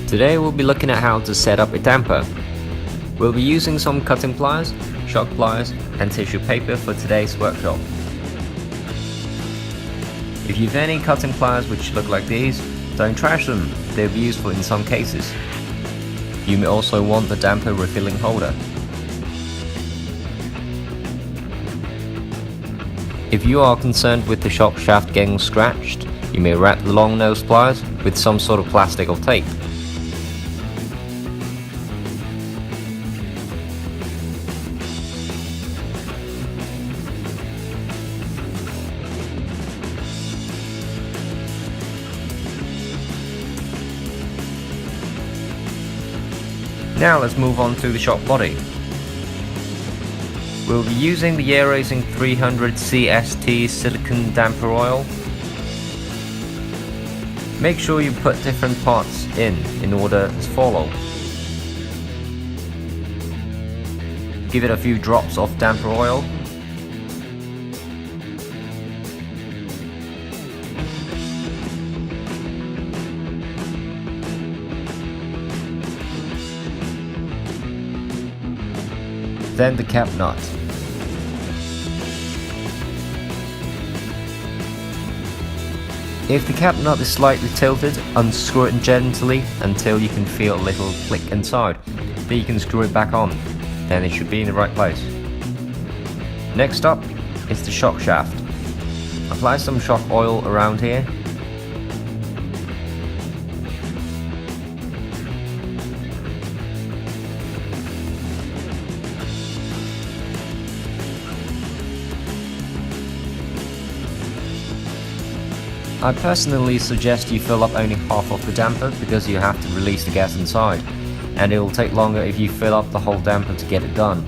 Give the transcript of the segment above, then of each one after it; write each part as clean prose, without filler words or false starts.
Today we'll be looking at how to set up a damper. We'll be using some cutting pliers, shock pliers and tissue paper for today's workshop. If you've any cutting pliers which look like these, don't trash them, they'll be useful in some cases. You may also want the damper refilling holder. If you are concerned with the shock shaft getting scratched, you may wrap the long nose pliers with some sort of plastic or tape. Now let's move on to the shock body. We'll be using the Air Racing 300 CST silicone damper oil. Make sure you put different parts in order as follow. Give it a few drops of damper oil. Then the cap nut. If the cap nut is slightly tilted, unscrew it gently until you can feel a little click inside. Then you can screw it back on. Then it should be in the right place. Next up is the shock shaft. Apply some shock oil around here. I personally suggest you fill up only half of the damper because you have to release the gas inside, and it will take longer if you fill up the whole damper to get it done.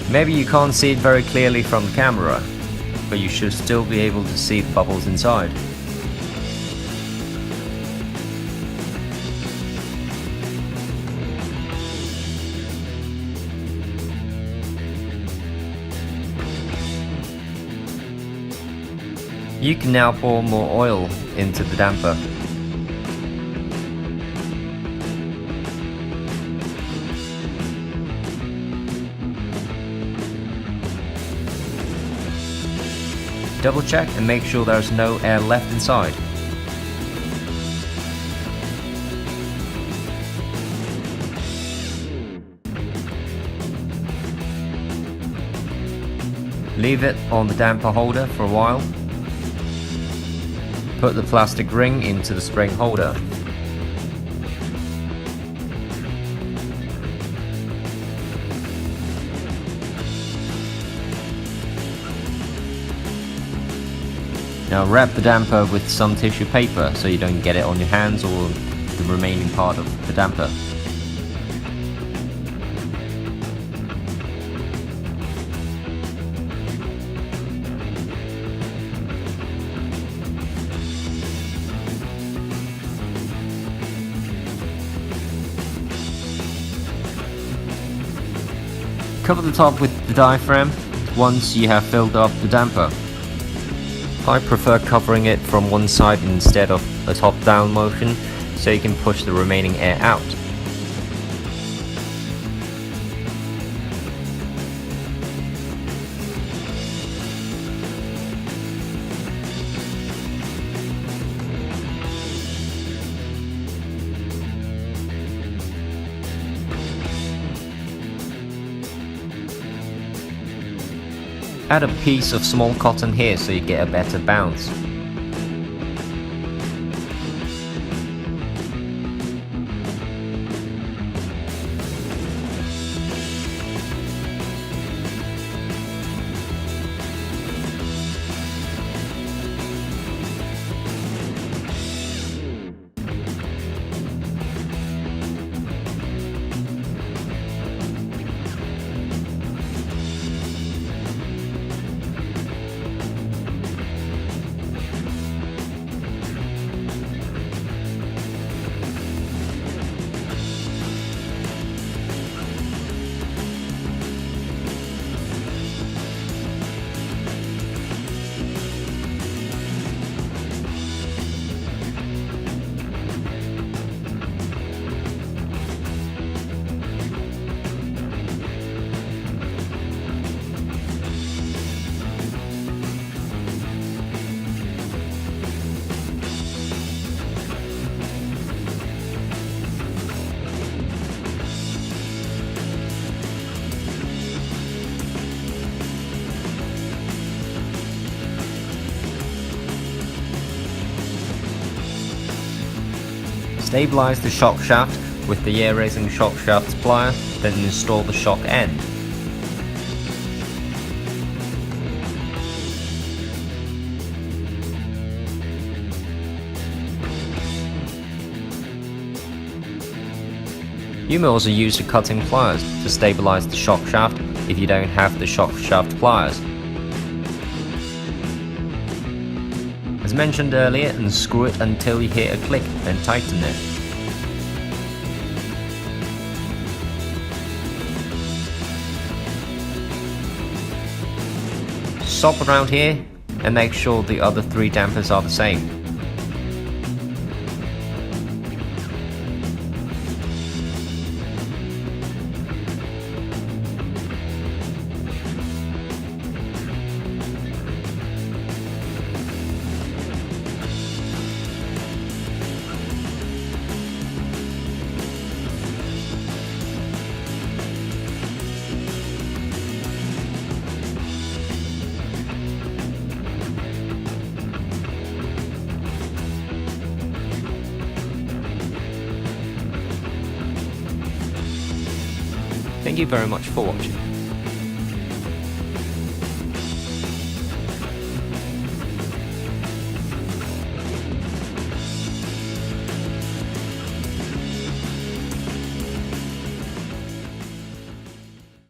Maybe you can't see it very clearly from the camera, but you should still be able to see the bubbles inside. You can now pour more oil into the damper. Double check and make sure there's no air left inside. Leave it on the damper holder for a while. Put the plastic ring into the spring holder. Now wrap the damper with some tissue paper so you don't get it on your hands or the remaining part of the damper. Cover the top with the diaphragm once you have filled up the damper. I prefer covering it from one side instead of a top-down motion so you can push the remaining air out. Add a piece of small cotton here so you get a better bounce. Stabilize the shock shaft with the air-raising shock shaft plier, then install the shock end. You may also use the cutting pliers to stabilize the shock shaft if you don't have the shock shaft pliers. As mentioned earlier, unscrew it until you hear a click, then tighten it. Stop around here and make sure the other 3 dampers are the same. Thank you very much for watching.